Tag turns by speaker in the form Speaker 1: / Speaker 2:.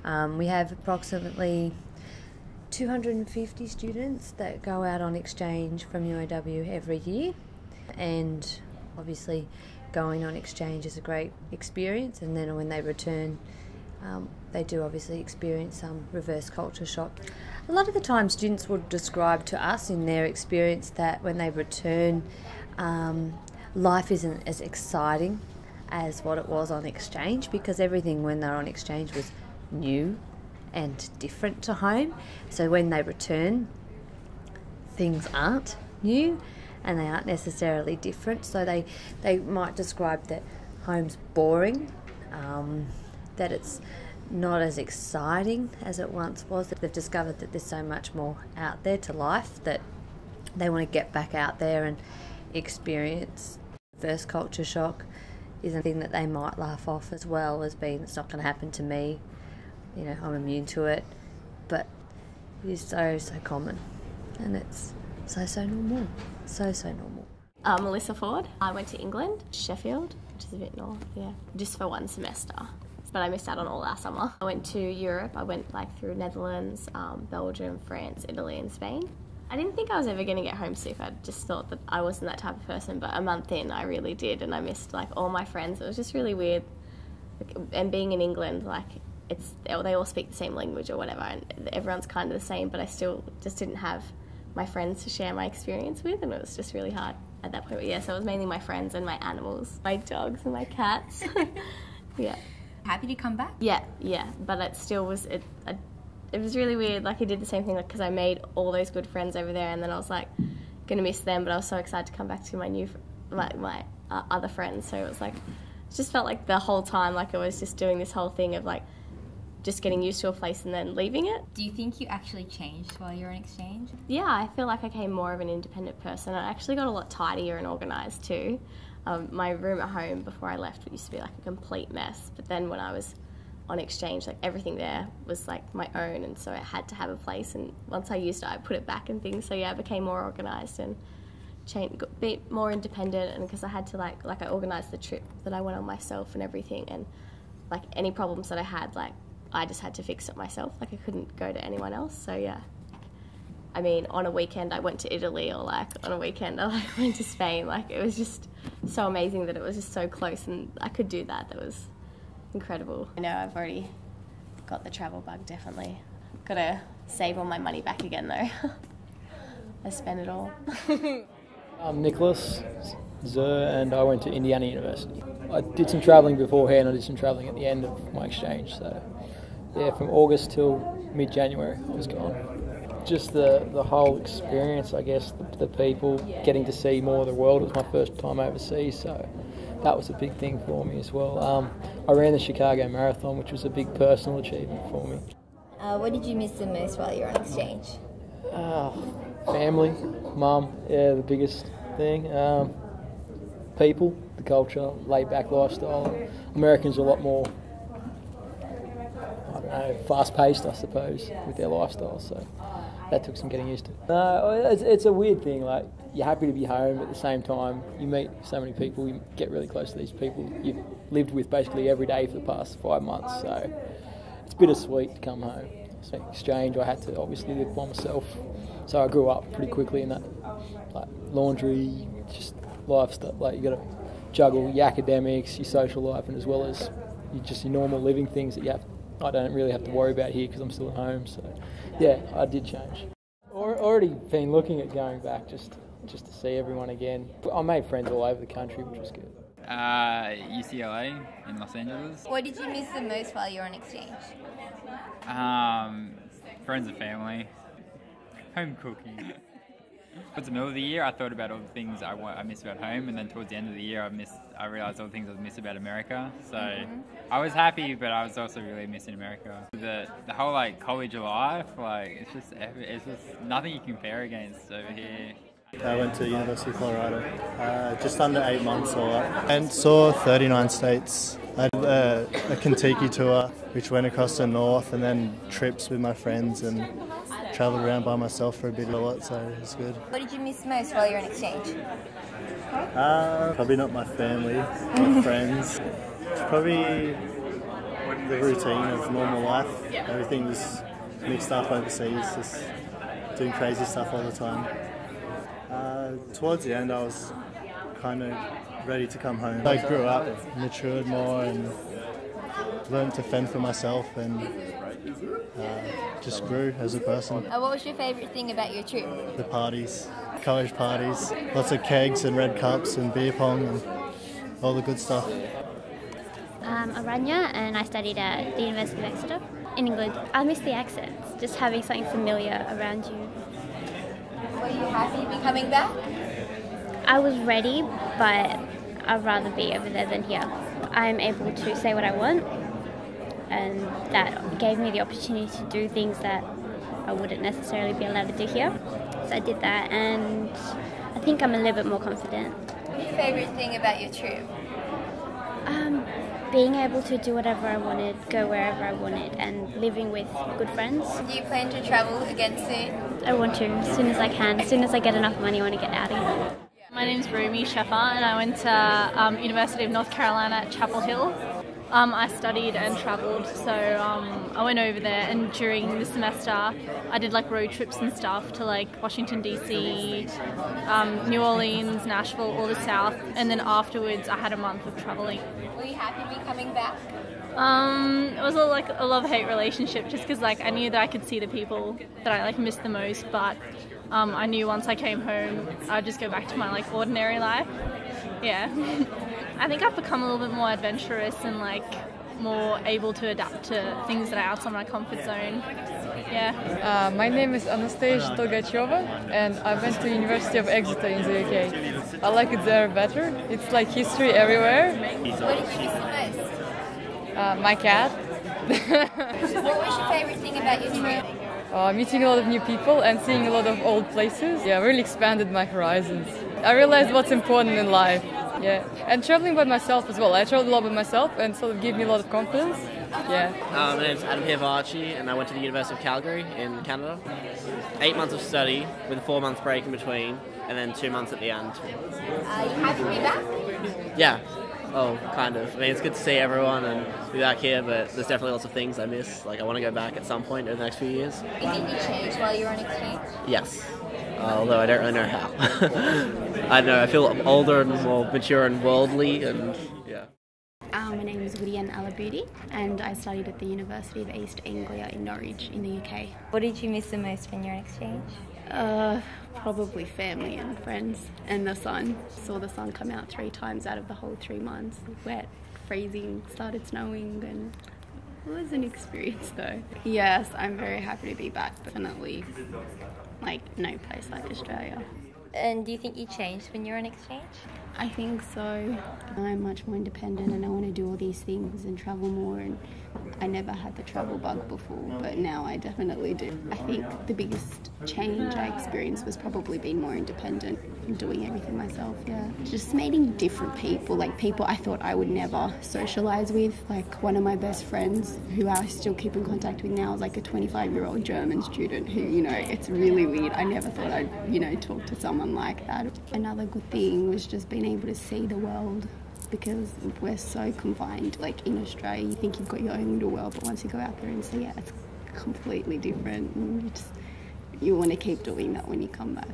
Speaker 1: We have approximately 250 students that go out on exchange from UAW every year, and obviously going on exchange is a great experience, and then when they return they do obviously experience some reverse culture shock. A lot of the time students would describe to us in their experience that when they return life isn't as exciting as what it was on exchange, because everything when they're on exchange was new and different to home. So when they return, things aren't new and they aren't necessarily different. So they might describe that home's boring, that it's not as exciting as it once was. They've discovered that there's so much more out there to life that they want to get back out there and experience. Reverse culture shock is a thing that they might laugh off as well as being, it's not going to happen to me, you know, I'm immune to it, but it is so common, and it's so normal, so normal.
Speaker 2: Melissa Ford. I went to England, Sheffield, which is a bit north, yeah, just for one semester, but I missed out on all our summer. I went to Europe. I went through Netherlands, Belgium, France, Italy and Spain. I didn't think I was ever going to get homesick. I just thought that I wasn't that type of person, but a month in I really did, and I missed all my friends. It was just really weird, and being in England, they all speak the same language or whatever, and everyone's kind of the same, but I still just didn't have my friends to share my experience with, and it was just really hard at that point. But yeah, so it was mainly my friends and my animals, my dogs and my cats. Yeah.
Speaker 3: Happy to come back?
Speaker 2: Yeah, but it still was, it was really weird. I did the same thing, because I made all those good friends over there, and then I was gonna miss them, but I was so excited to come back to my other friends. So it was it just felt like the whole time I was just doing this whole thing of just getting used to a place and then leaving it.
Speaker 3: Do you think you actually changed while you were on exchange?
Speaker 2: Yeah, I feel like I became more of an independent person. I actually got a lot tidier and organised too. My room at home before I left used to be a complete mess, but then when I was on exchange, everything there was my own, and so I had to have a place, and once I used it I put it back and things. So yeah, I became more organised and got a bit more independent, and because I had to I organised the trip that I went on myself and everything, and any problems that I had, I just had to fix it myself. I couldn't go to anyone else. So yeah, I mean, on a weekend I went to Italy, or on a weekend I went to Spain. It was just so amazing that it was just so close, and I could do that. That was incredible. I know I've already got the travel bug, definitely. Got to save all my money back again though. I spent it all.
Speaker 4: I'm Nicholas Zer, and I went to Indiana University. I did some travelling beforehand, I did some travelling at the end of my exchange, so yeah, from August till mid-January I was gone. Just the whole experience, I guess, the people, getting to see more of the world. It was my first time overseas, so that was a big thing for me as well. I ran the Chicago Marathon, which was a big personal achievement for me.
Speaker 5: What did you miss the most while you were on exchange?
Speaker 4: Family, mum, yeah, the biggest thing. People, the culture, laid-back lifestyle. Americans are a lot more, I don't know, fast-paced, I suppose, with their lifestyle, so that took some getting used to. No, it's a weird thing, you're happy to be home, but at the same time you meet so many people, you get really close to these people you've lived with basically every day for the past 5 months, so it's bittersweet to come home. So exchange, I had to obviously live by myself, so I grew up pretty quickly in that, laundry, just life stuff. You got to juggle your academics, your social life, and as well as your normal living things that I don't really have to worry about here because I'm still at home. So yeah, I did change. Already been looking at going back just to see everyone again. I made friends all over the country, which was good.
Speaker 6: UCLA in Los Angeles.
Speaker 5: What did you miss the most while you were on exchange?
Speaker 6: Friends and family. Home cooking. Towards the middle of the year, I thought about all the things I miss about home, and then towards the end of the year, I realised all the things I miss about America. So I was happy, but I was also really missing America. The whole college life, it's just nothing you can compare against over here.
Speaker 7: I went to University of Colorado, just under 8 months all up, and saw 39 states. I did a Kentucky tour, which went across the north, and then trips with my friends, and travelled around by myself for a lot, so it was good.
Speaker 5: What did you miss most while you were on exchange?
Speaker 7: Probably not my family, my friends. Probably the routine of normal life. Everything was mixed up overseas, just doing crazy stuff all the time. Towards the end, I was kind of ready to come home. I grew up, matured more, and learned to fend for myself, and just grew as a person.
Speaker 5: What was your favourite thing about your trip?
Speaker 7: The parties, college parties, lots of kegs and red cups and beer pong and all the good stuff.
Speaker 8: I'm Aranya and I studied at the University of Exeter in England. I miss the accents, just having something familiar around you.
Speaker 5: Were you happy to be coming back?
Speaker 8: I was ready, but I'd rather be over there than here. I'm able to say what I want, and that gave me the opportunity to do things that I wouldn't necessarily be allowed to do here. So I did that, and I think I'm a little bit more confident.
Speaker 5: What's your favourite thing about your trip?
Speaker 8: Being able to do whatever I wanted, go wherever I wanted, and living with good friends.
Speaker 5: Do you plan to travel again soon?
Speaker 8: I want to, as soon as I can. As soon as I get enough money, I want to get out of here.
Speaker 9: My name's Rumi Sheffer and I went to University of North Carolina at Chapel Hill. I studied and travelled, so I went over there, and during the semester I did like road trips and stuff to like Washington DC, New Orleans, Nashville, all the South, and then afterwards I had a month of travelling.
Speaker 5: Were you happy to be coming back?
Speaker 9: It was a love-hate relationship, just because like I knew that I could see the people that I like missed the most, but I knew once I came home I'd just go back to my like ordinary life. Yeah. I think I've become a little bit more adventurous and like more able to adapt to things that are outside my comfort zone. Yeah.
Speaker 10: My name is Anastasia Tolgacheva and I went to University of Exeter in the UK. I like it there better. It's like history everywhere.
Speaker 5: What did you miss the most?
Speaker 10: My cat.
Speaker 5: What was your favourite thing about your trip?
Speaker 10: Meeting a lot of new people and seeing a lot of old places. Yeah, really expanded my horizons. I realized what's important in life. Yeah, and traveling by myself as well. I traveled a lot by myself and sort of gave me a lot of confidence. Yeah.
Speaker 11: My name's Adam Piavachi and I went to the University of Calgary in Canada. 8 months of study with a 4-month break in between and then 2 months at the end.
Speaker 5: Are you happy to be back?
Speaker 11: Yeah. Oh, kind of. I mean, it's good to see everyone and be back here, but there's definitely lots of things I miss. Like, I want to go back at some point over the next few years.
Speaker 5: Do you think you changed while you were on exchange?
Speaker 11: Yes. Although I don't really know how. I don't know, I feel older and more mature and worldly, and yeah.
Speaker 12: My name is Woodian Alaboudi and I studied at the University of East Anglia in Norwich in the UK.
Speaker 5: What did you miss the most when you're on exchange?
Speaker 12: Probably family and friends and the sun. Saw the sun come out 3 times out of the whole 3 months. Wet, freezing, started snowing, and it was an experience though. Yes, I'm very happy to be back. Definitely, like no place like Australia.
Speaker 5: And do you think you changed when you're on exchange?
Speaker 12: I think so. I'm much more independent and I want to do all these things and travel more, and I never had the travel bug before, but now I definitely do. I think the biggest change I experienced was probably being more independent and doing everything myself, yeah. Just meeting different people, like people I thought I would never socialise with. Like one of my best friends, who I still keep in contact with now, is like a 25-year-old German student who, you know, it's really weird. I never thought I'd, you know, talk to someone like that. Another good thing was just being able to see the world, because we're so confined. Like in Australia, you think you've got your own little world, but once you go out there and see it, it's completely different. And you want to keep doing that when you come back.